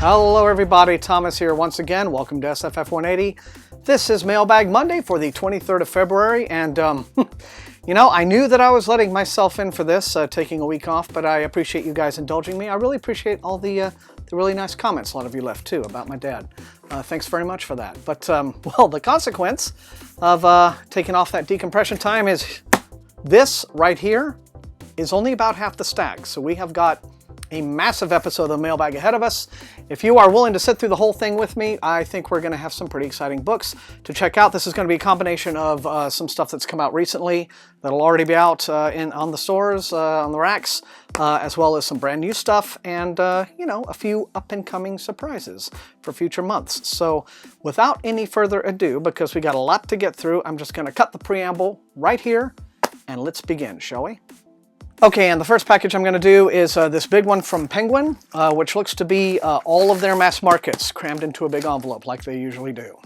Hello everybody, Thomas here once again. Welcome to SFF180. This is Mailbag Monday for the 23rd of February, and you know, I knew that I was letting myself in for this, taking a week off, but I appreciate you guys indulging me. I really appreciate all the really nice comments a lot of you left too about my dad. Thanks very much for that. But, well, the consequence of taking off that decompression time is this right here is only about half the stack. So we have got a massive episode of Mailbag ahead of us. If you are willing to sit through the whole thing with me, I think we're going to have some pretty exciting books to check out. This is going to be a combination of some stuff that's come out recently that'll already be out on the stores, on the racks, as well as some brand new stuff and, you know, a few up-and-coming surprises for future months. So without any further ado, because we got a lot to get through, I'm just going to cut the preamble right here and let's begin, shall we? Okay, and the first package I'm going to do is this big one from Penguin, which looks to be all of their mass markets crammed into a big envelope like they usually do.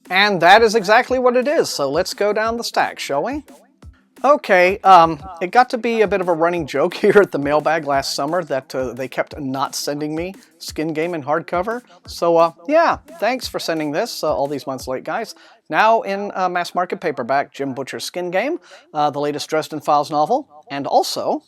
And that is exactly what it is, so let's go down the stack, shall we? Okay, it got to be a bit of a running joke here at the Mailbag last summer that they kept not sending me Skin Game in hardcover. So yeah, thanks for sending this all these months late, guys. Now in mass market paperback, Jim Butcher's Skin Game, the latest Dresden Files novel, and also,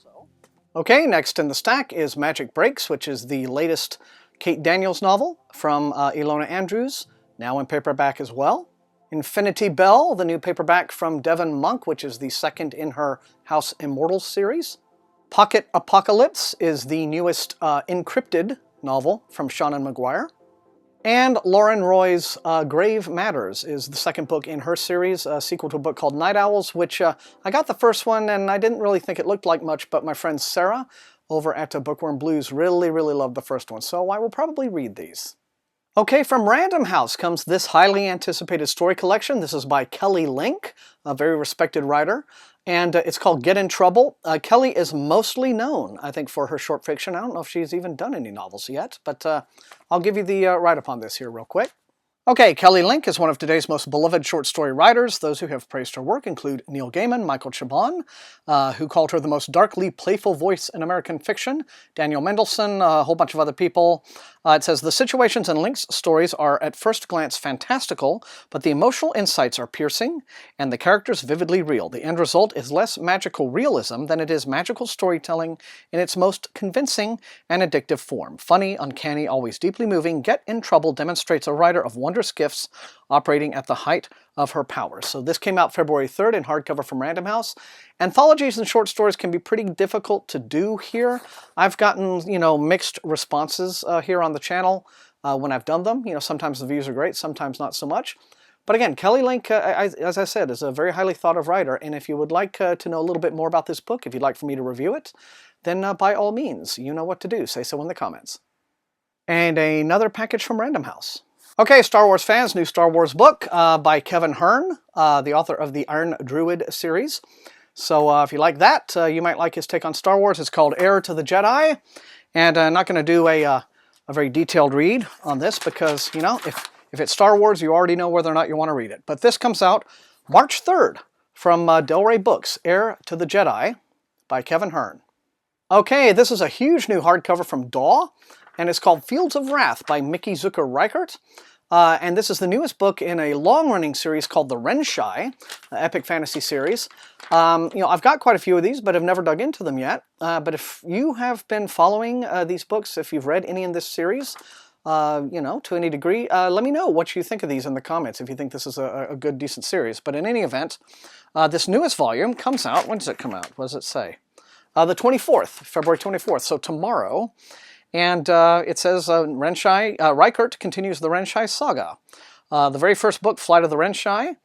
okay, next in the stack is Magic Breaks, which is the latest Kate Daniels novel from Ilona Andrews, now in paperback as well. Infinity Bell, the new paperback from Devon Monk, which is the second in her House Immortals series. Pocket Apocalypse is the newest encrypted novel from Shannon Maguire. And Lauren Roy's Grave Matters is the second book in her series, a sequel to a book called Night Owls, which I got the first one and I didn't really think it looked like much, but my friend Sarah over at Bookworm Blues really loved the first one, so I will probably read these. Okay, from Random House comes this highly anticipated story collection. This is by Kelly Link, a very respected writer, and it's called Get in Trouble. Kelly is mostly known, I think, for her short fiction. I don't know if she's even done any novels yet, but I'll give you the write-up on this here real quick. Okay, Kelly Link is one of today's most beloved short story writers. Those who have praised her work include Neil Gaiman, Michael Chabon, who called her the most darkly playful voice in American fiction, Daniel Mendelsohn, a whole bunch of other people. It says, the situations in Link's stories are at first glance fantastical, but the emotional insights are piercing, and the characters vividly real. The end result is less magical realism than it is magical storytelling in its most convincing and addictive form. Funny, uncanny, always deeply moving, Get in Trouble demonstrates a writer of wondrous gifts operating at the height of her powers. So this came out February 3rd in hardcover from Random House. Anthologies and short stories can be pretty difficult to do here. I've gotten, you know, mixed responses here on the channel when I've done them. You know, sometimes the views are great, sometimes not so much. But again, Kelly Link, as I said, is a very highly thought of writer, and if you would like to know a little bit more about this book, if you'd like for me to review it, then by all means, you know what to do. Say so in the comments. And another package from Random House. Okay, Star Wars fans, new Star Wars book by Kevin Hearn, the author of the Iron Druid series. So if you like that, you might like his take on Star Wars. It's called Heir to the Jedi. And I'm not going to do a very detailed read on this because, you know, if it's Star Wars, you already know whether or not you want to read it. But this comes out March 3rd from Del Rey Books, Heir to the Jedi by Kevin Hearn. Okay, this is a huge new hardcover from DAW. And it's called Fields of Wrath by Mickey Zucker-Reichert. And this is the newest book in a long-running series called the Renshai, epic fantasy series. You know, I've got quite a few of these, but have never dug into them yet. But if you have been following these books, if you've read any in this series, you know, to any degree, let me know what you think of these in the comments, if you think this is a good, decent series. But in any event, this newest volume comes out, when does it come out? What does it say? The 24th, February 24th, so tomorrow. And it says Reichert continues the Renshai saga. The very first book, Flight of the Renshai,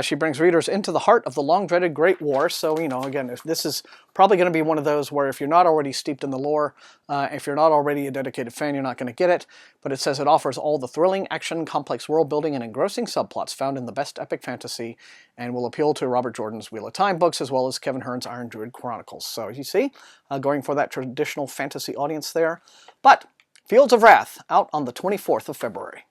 she brings readers into the heart of the long-dreaded Great War. So, you know, again, this is probably going to be one of those where if you're not already steeped in the lore, if you're not already a dedicated fan, you're not going to get it. But it says it offers all the thrilling, action, complex world-building, and engrossing subplots found in the best epic fantasy and will appeal to Robert Jordan's Wheel of Time books as well as Kevin Hearn's Iron Druid Chronicles. So, you see, going for that traditional fantasy audience there. But Fields of Wrath, out on the 24th of February.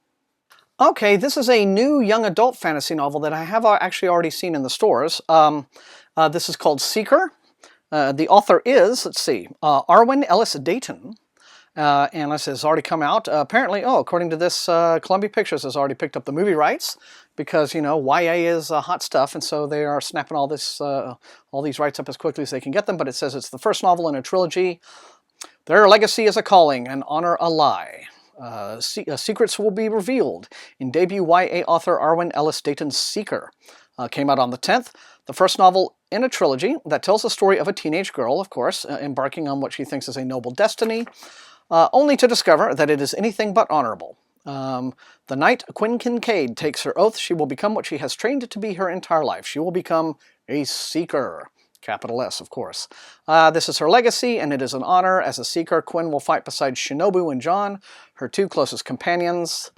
Okay, this is a new young adult fantasy novel that I have actually already seen in the stores. This is called Seeker. The author is, let's see, Arwen Ellis Dayton. and this has already come out. Apparently, according to this, Columbia Pictures has already picked up the movie rights because, you know, YA is hot stuff, and so they are snapping all these rights up as quickly as they can get them. But it says it's the first novel in a trilogy. Their legacy is a calling, and honor a lie. Secrets will be revealed in debut YA author Arwen Ellis Dayton's Seeker. Came out on the 10th. The first novel in a trilogy that tells the story of a teenage girl, of course, embarking on what she thinks is a noble destiny, only to discover that it is anything but honorable. The night Quinn Kincaid takes her oath, she will become what she has trained to be her entire life. She will become a Seeker. Capital S, of course. This is her legacy, and it is an honor. As a Seeker, Quinn will fight beside Shinobu and John, her two closest companions.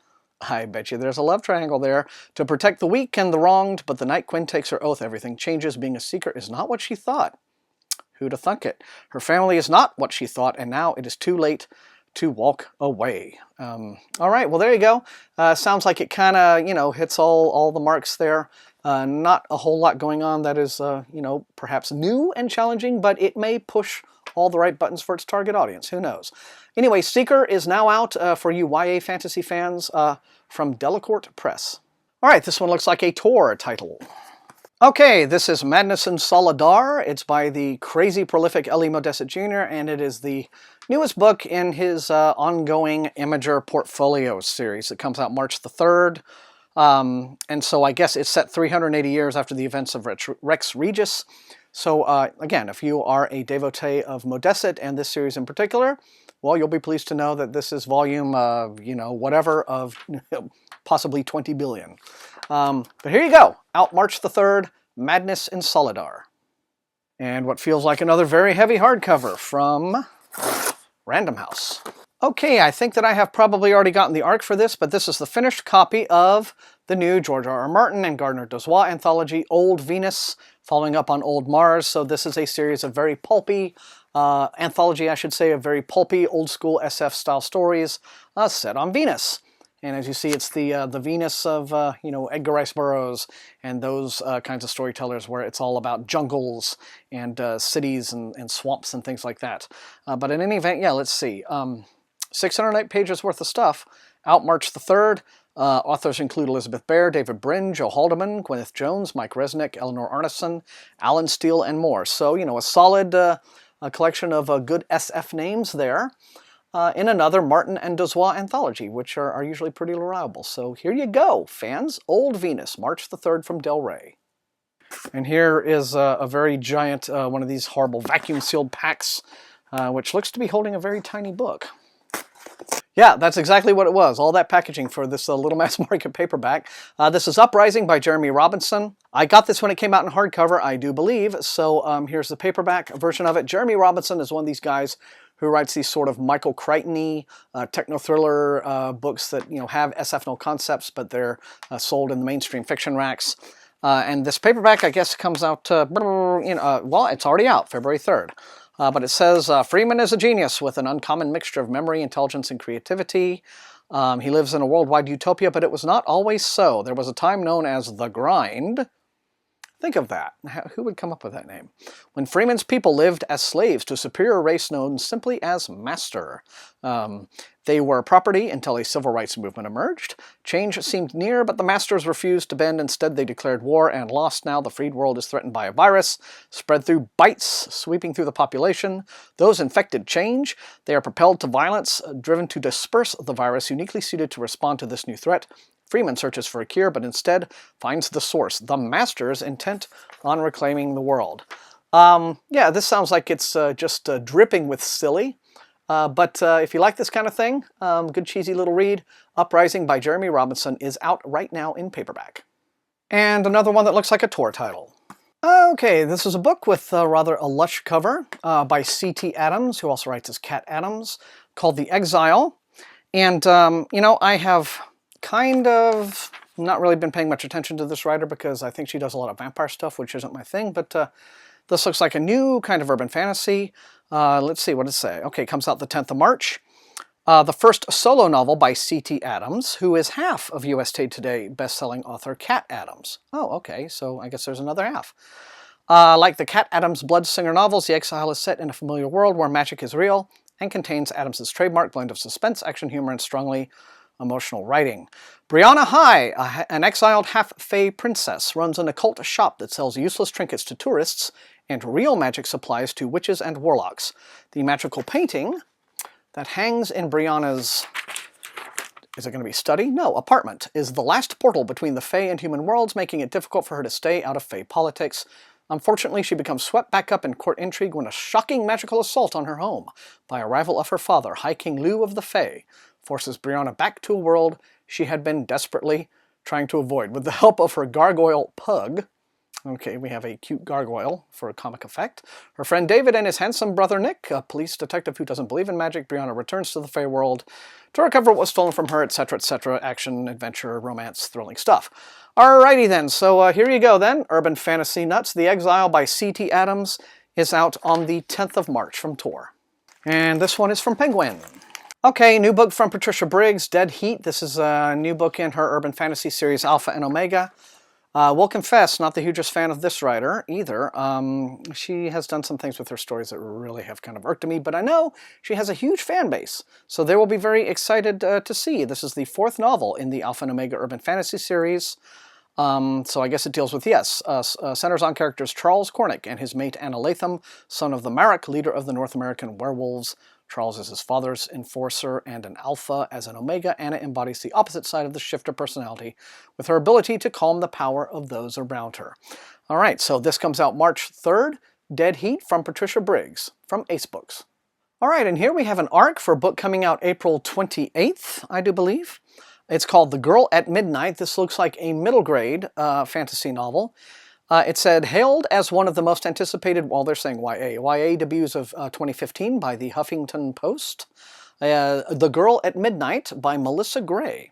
I bet you there's a love triangle there. To protect the weak and the wronged, but the night Quinn takes her oath, everything changes. Being a Seeker is not what she thought. Who'd have thunk it? Her family is not what she thought, and now it is too late to walk away. All right, well, there you go. Sounds like it kind of, you know, hits all the marks there. Not a whole lot going on that is, you know, perhaps new and challenging, but it may push all the right buttons for its target audience. Who knows? Anyway, Seeker is now out for you YA fantasy fans from Delacorte Press. All right, this one looks like a Tor title. Okay, this is Madness in Solidar. It's by the crazy prolific Elie Modesset Jr., and it is the newest book in his ongoing Imager Portfolio series. It comes out March the 3rd. And so I guess it's set 380 years after the events of Rex Regis. So again, if you are a devotee of Modesset and this series in particular, well, you'll be pleased to know that this is volume, you know, whatever of possibly 20 billion. But here you go, out March the 3rd, Madness in Solidar. And what feels like another very heavy hardcover from Random House. Okay, I think that I have probably already gotten the arc for this, but this is the finished copy of the new George R.R. Martin and Gardner Dozois anthology, Old Venus, following up on Old Mars. So this is a series of very pulpy, anthology, I should say, of very pulpy, old-school SF-style stories set on Venus. And as you see, it's the Venus of, you know, Edgar Rice Burroughs and those kinds of storytellers where it's all about jungles and cities and swamps and things like that. But in any event, yeah, let's see. 608 pages worth of stuff, out March the 3rd. Authors include Elizabeth Bear, David Brin, Joe Haldeman, Gwyneth Jones, Mike Resnick, Eleanor Arneson, Alan Steele, and more. So, you know, a solid collection of good SF names there in another Martin and Dozois anthology, which are usually pretty reliable. So here you go, fans. Old Venus, March the 3rd from Del Rey. And here is a very giant, one of these horrible vacuum-sealed packs, which looks to be holding a very tiny book. Yeah, that's exactly what it was. All that packaging for this little mass market paperback. This is Uprising by Jeremy Robinson. I got this when it came out in hardcover, I do believe. So here's the paperback version of it. Jeremy Robinson is one of these guys who writes these sort of Michael Crichton-y techno-thriller books that, you know, have SF no concepts, but they're sold in the mainstream fiction racks. And this paperback, I guess, comes out, well, it's already out, February 3rd. But it says, Freeman is a genius with an uncommon mixture of memory, intelligence, and creativity. He lives in a worldwide utopia, but it was not always so. There was a time known as the Grind. Think of that. Who would come up with that name? When Freeman's people lived as slaves to a superior race known simply as Master. They were property until a civil rights movement emerged. Change seemed near, but the Masters refused to bend. Instead, they declared war and lost. Now the freed world is threatened by a virus, spread through bites, sweeping through the population. Those infected change. They are propelled to violence, driven to disperse the virus, uniquely suited to respond to this new threat. Freeman searches for a cure, but instead finds the source, the Masters, intent on reclaiming the world. Yeah, this sounds like it's just dripping with silly. But if you like this kind of thing, good cheesy little read, Uprising by Jeremy Robinson is out right now in paperback. And another one that looks like a Tor title. Okay, this is a book with rather a lush cover by C.T. Adams, who also writes as Cat Adams, called The Exile. And, you know, I have kind of not really been paying much attention to this writer because I think she does a lot of vampire stuff, which isn't my thing, but this looks like a new kind of urban fantasy. Let's see, what does it say? Okay, it comes out the 10th of March. The first solo novel by C.T. Adams, who is half of USA Today best-selling author Cat Adams. Oh, okay, so I guess there's another half. Like the Cat Adams Bloodsinger novels, The Exile is set in a familiar world where magic is real and contains Adams' trademark blend of suspense, action humor, and strongly emotional writing. Brianna High, an exiled half-fae princess, runs an occult shop that sells useless trinkets to tourists and real magic supplies to witches and warlocks. The magical painting that hangs in Brianna's, is it going to be study? No, apartment, is the last portal between the fae and human worlds, making it difficult for her to stay out of fae politics. Unfortunately, she becomes swept back up in court intrigue when a shocking magical assault on her home by a rival of her father, High King Lu of the Fae, forces Brianna back to a world she had been desperately trying to avoid. With the help of her gargoyle pug, okay, we have a cute gargoyle for a comic effect, her friend David and his handsome brother Nick, a police detective who doesn't believe in magic, Brianna returns to the Fae world to recover what was stolen from her, etc., etc., action, adventure, romance, thrilling stuff. Alrighty then, so here you go then, Urban Fantasy Nuts. The Exile by C.T. Adams is out on the 10th of March from Tor. And this one is from Penguin. Okay, new book from Patricia Briggs, Dead Heat. This is a new book in her urban fantasy series Alpha and Omega. Will confess, not the hugest fan of this writer either. She has done some things with her stories that really have kind of irked me, but I know she has a huge fan base, so they will be very excited to see. This is the 4th novel in the Alpha and Omega urban fantasy series. So I guess it deals with, yes, centers on characters Charles Cornick and his mate Anna Latham, son of the Marek, leader of the North American werewolves. Charles is his father's enforcer and an alpha. As an omega, Anna embodies the opposite side of the shifter personality with her ability to calm the power of those around her. All right, so this comes out March 3rd, Dead Heat from Patricia Briggs from Ace Books. All right, and here we have an arc for a book coming out April 28th, I do believe. It's called The Girl at Midnight. This looks like a middle grade fantasy novel. It said, hailed as one of the most anticipated, well, they're saying YA debuts of 2015 by the Huffington Post. The Girl at Midnight by Melissa Gray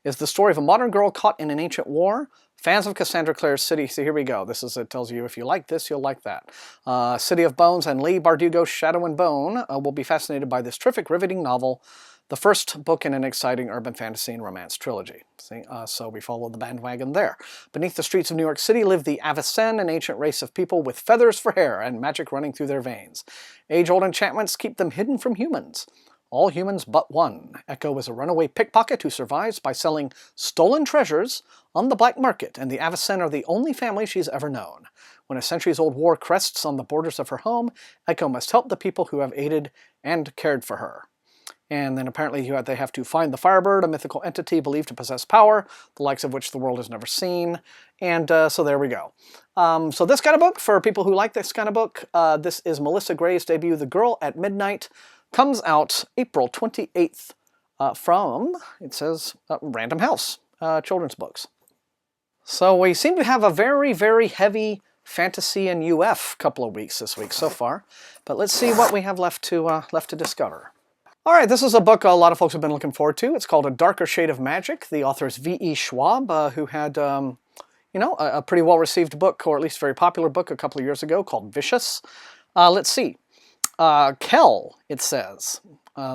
is the story of a modern girl caught in an ancient war. Fans of Cassandra Clare's City, so here we go. It tells you if you like this, you'll like that. City of Bones and Lee Bardugo's Shadow and Bone will be fascinated by this terrific, riveting novel, the first book in an exciting urban fantasy and romance trilogy. See, so we follow the bandwagon there. Beneath the streets of New York City live the Avicen, an ancient race of people with feathers for hair and magic running through their veins. Age-old enchantments keep them hidden from humans. All humans but one. Echo is a runaway pickpocket who survives by selling stolen treasures on the black market, and the Avicen are the only family she's ever known. When a centuries-old war crests on the borders of her home, Echo must help the people who have aided and cared for her. And then apparently they have to find the Firebird, a mythical entity believed to possess power, the likes of which the world has never seen. And so there we go. So this kind of book, for people who like this kind of book, this is Melissa Gray's debut, The Girl at Midnight, comes out April 28th from, it says, Random House children's books. So we seem to have a very, very heavy fantasy and UF couple of weeks this week so far. But let's see what we have left to discover. All right, this is a book a lot of folks have been looking forward to. It's called A Darker Shade of Magic. The author is V.E. Schwab, who had, a pretty well-received book, or at least very popular book a couple of years ago called Vicious. Let's see. Kel, it says.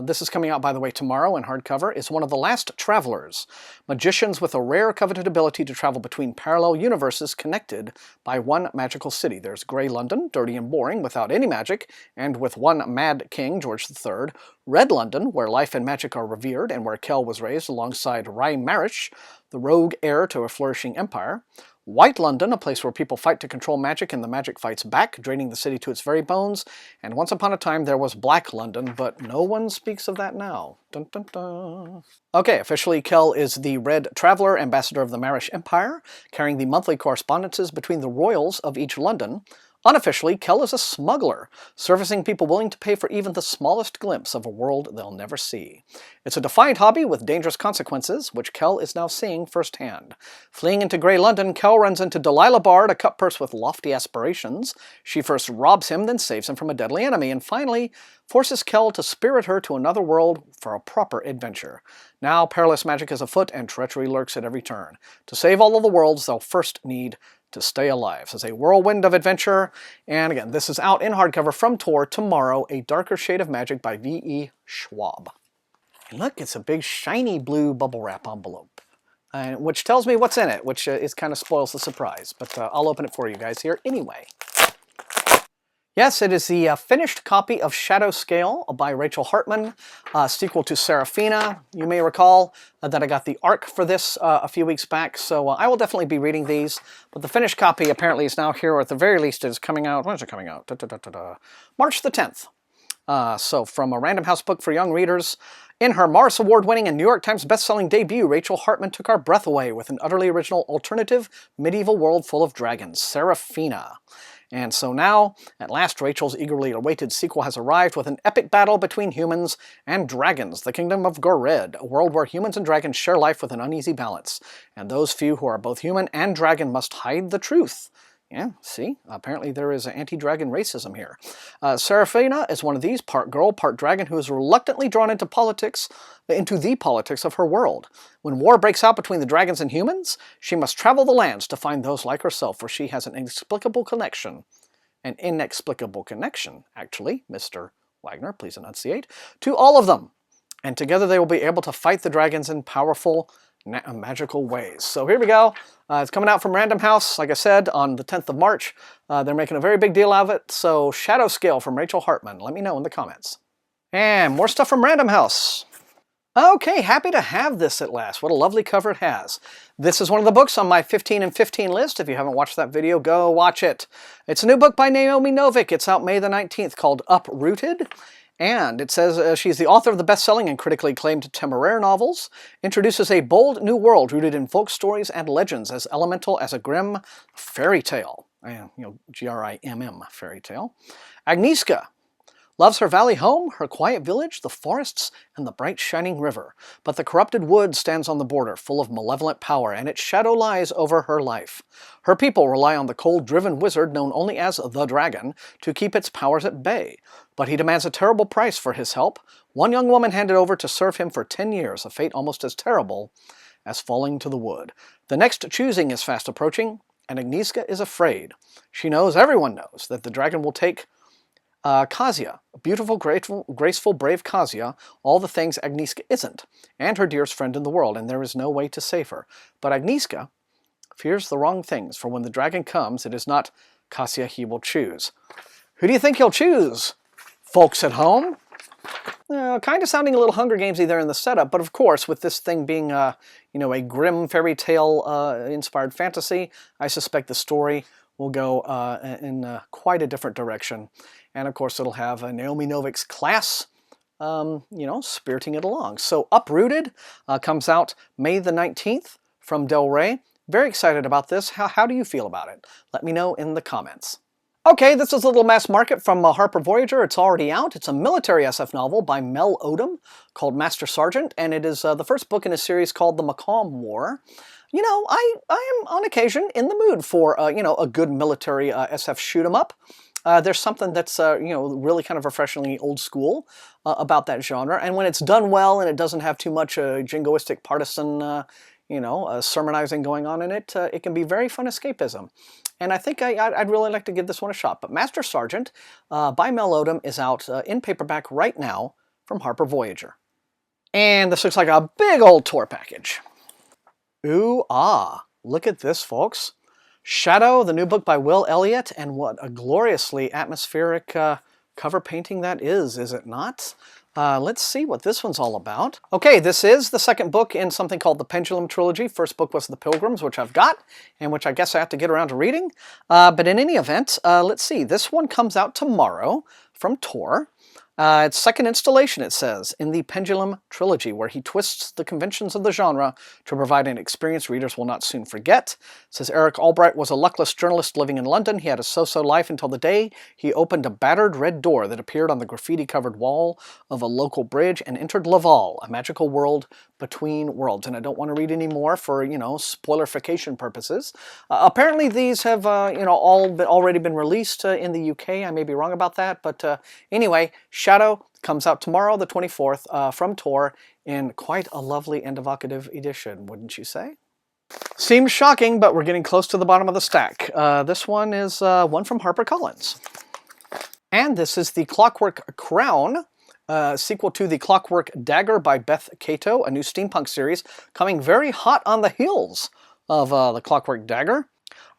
This is coming out, by the way, tomorrow in hardcover, is one of the last travelers, magicians with a rare coveted ability to travel between parallel universes connected by one magical city. There's Grey London, dirty and boring, without any magic, and with one mad king, George III. Red London, where life and magic are revered, and where Kel was raised alongside Rye Marish, the rogue heir to a flourishing empire. White London, a place where people fight to control magic and the magic fights back, draining the city to its very bones. And once upon a time there was Black London, but no one speaks of that now. Dun, dun, dun. Okay, officially Kel is the Red Traveler, ambassador of the Marish Empire, carrying the monthly correspondences between the royals of each London. Unofficially, Kel is a smuggler, servicing people willing to pay for even the smallest glimpse of a world they'll never see. It's a defiant hobby with dangerous consequences, which Kel is now seeing firsthand. Fleeing into Grey London, Kel runs into Delilah Bard, a cutpurse with lofty aspirations. She first robs him, then saves him from a deadly enemy, and finally forces Kel to spirit her to another world for a proper adventure. Now, perilous magic is afoot, and treachery lurks at every turn. To save all of the worlds, they'll first need to stay alive. This is a whirlwind of adventure, and again, this is out in hardcover from Tor tomorrow, A Darker Shade of Magic by V.E. Schwab. And look, it's a big shiny blue bubble wrap envelope, which tells me what's in it, which is kind of spoils the surprise, but I'll open it for you guys here anyway. Yes, it is the finished copy of Shadow Scale by Rachel Hartman, sequel to Seraphina. You may recall that I got the ARC for this a few weeks back, so I will definitely be reading these. But the finished copy apparently is now here, or at the very least is coming out. When is it coming out? March the 10th. So from a Random House book for young readers, in her Morris Award-winning and New York Times best-selling debut, Rachel Hartman took our breath away with an utterly original alternative medieval world full of dragons, Seraphina. And so now, at last, Rachel's eagerly awaited sequel has arrived with an epic battle between humans and dragons, the kingdom of Gored, a world where humans and dragons share life with an uneasy balance. And those few who are both human and dragon must hide the truth. Yeah, see? Apparently there is anti-dragon racism here. Seraphina is one of these, part girl, part dragon, who is reluctantly drawn into the politics of her world. When war breaks out between the dragons and humans, she must travel the lands to find those like herself, for she has an inexplicable connection. An inexplicable connection, actually, Mr. Wagner, please enunciate, to all of them. And together they will be able to fight the dragons in powerful, magical ways. So here we go. It's coming out from Random House, like I said, on the 10th of March. They're making a very big deal out of it. So Shadow Scale from Rachel Hartman. Let me know in the comments. And more stuff from Random House. Okay, happy to have this at last. What a lovely cover it has. This is one of the books on my 15 and 15 list. If you haven't watched that video, go watch it. It's a new book by Naomi Novik. It's out May the 19th called Uprooted. And it says she's the author of the best-selling and critically acclaimed Temeraire novels, introduces a bold new world rooted in folk stories and legends as elemental as a grim fairy tale. Grimm fairy tale. Agnieszka loves her valley home, her quiet village, the forests, and the bright shining river. But the corrupted wood stands on the border, full of malevolent power, and its shadow lies over her life. Her people rely on the cold-driven wizard known only as the Dragon to keep its powers at bay. But he demands a terrible price for his help. One young woman handed over to serve him for 10 years, a fate almost as terrible as falling to the wood. The next choosing is fast approaching, and Agnieszka is afraid. She knows, everyone knows, that the dragon will take Kasia, a beautiful, graceful, brave Kasia, all the things Agnieszka isn't, and her dearest friend in the world, and there is no way to save her. But Agnieszka fears the wrong things, for when the dragon comes, it is not Kasia he will choose. Who do you think he'll choose, folks at home? Kind of sounding a little Hunger Gamesy there in the setup, but of course, with this thing being, a grim fairy tale inspired fantasy, I suspect the story will go in quite a different direction. And of course, it'll have Naomi Novik's class, spiriting it along. So Uprooted comes out May the 19th from Del Rey. Very excited about this. How do you feel about it? Let me know in the comments. Okay, this is a little mass market from Harper Voyager. It's already out. It's a military SF novel by Mel Odom called Master Sergeant, and it is the first book in a series called The Macomb War. I am on occasion in the mood for, a good military SF shoot-'em-up. There's something that's, really kind of refreshingly old school about that genre. And when it's done well and it doesn't have too much jingoistic partisan, sermonizing going on in it, it can be very fun escapism. And I think I'd really like to give this one a shot. But Master Sergeant by Mel Odom is out in paperback right now from Harper Voyager. And this looks like a big old tour package. Ooh, look at this, folks. Shadow, the new book by Will Elliott, and what a gloriously atmospheric cover painting that is it not? Let's see what this one's all about. Okay, this is the second book in something called the Pendulum Trilogy. First book was The Pilgrims, which I've got, and which I guess I have to get around to reading. But in any event, let's see. This one comes out tomorrow from Tor. It's second installation, it says, in the Pendulum Trilogy, where he twists the conventions of the genre to provide an experience readers will not soon forget. It says Eric Albright was a luckless journalist living in London. He had a so-so life until the day he opened a battered red door that appeared on the graffiti-covered wall of a local bridge and entered Laval, a magical world between worlds. And I don't want to read any more for, spoilerification purposes. Apparently these have, already been released in the UK. I may be wrong about that, but anyway, Shadow comes out tomorrow, the 24th, from Tor, in quite a lovely and evocative edition, wouldn't you say? Seems shocking, but we're getting close to the bottom of the stack. This one is one from HarperCollins. And this is the Clockwork Crown, sequel to the Clockwork Dagger by Beth Cato, a new steampunk series coming very hot on the heels of the Clockwork Dagger.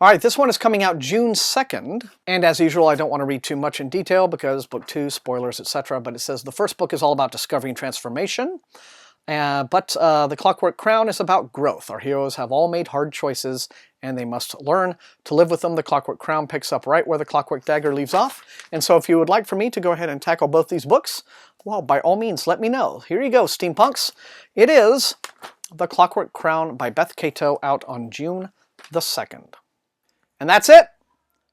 All right, this one is coming out June 2nd, and as usual, I don't want to read too much in detail because book 2, spoilers, etc., but it says the first book is all about discovery and transformation, but the Clockwork Crown is about growth. Our heroes have all made hard choices, and they must learn to live with them. The Clockwork Crown picks up right where the Clockwork Dagger leaves off, and so if you would like for me to go ahead and tackle both these books, well, by all means, let me know. Here you go, steampunks. It is The Clockwork Crown by Beth Cato, out on June the 2nd. And that's it.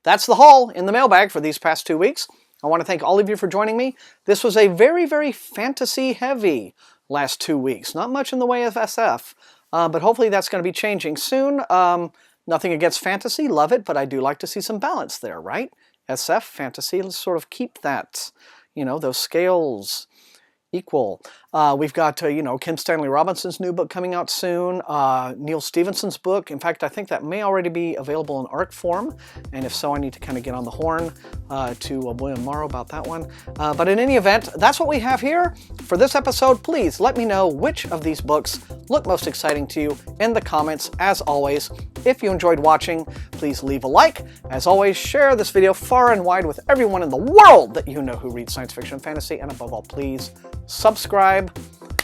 That's the haul in the mailbag for these past 2 weeks. I want to thank all of you for joining me. This was a very, very fantasy-heavy last 2 weeks. Not much in the way of SF, but hopefully that's going to be changing soon. Nothing against fantasy, love it, but I do like to see some balance there, right? SF, fantasy, let's sort of keep that, you know, those scales equal. We've got, Kim Stanley Robinson's new book coming out soon, Neil Stephenson's book. In fact, I think that may already be available in ARC form, and if so, I need to kind of get on the horn to William Morrow about that one. But in any event, that's what we have here for this episode. Please let me know which of these books look most exciting to you in the comments. As always, if you enjoyed watching, please leave a like. As always, share this video far and wide with everyone in the world that you know who reads science fiction and fantasy, and above all, please subscribe.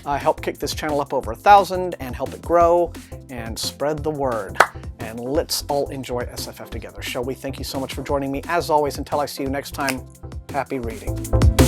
Help kick this channel up over 1,000 and help it grow and spread the word. And let's all enjoy SFF together, shall we? Thank you so much for joining me. As always, until I see you next time, happy reading.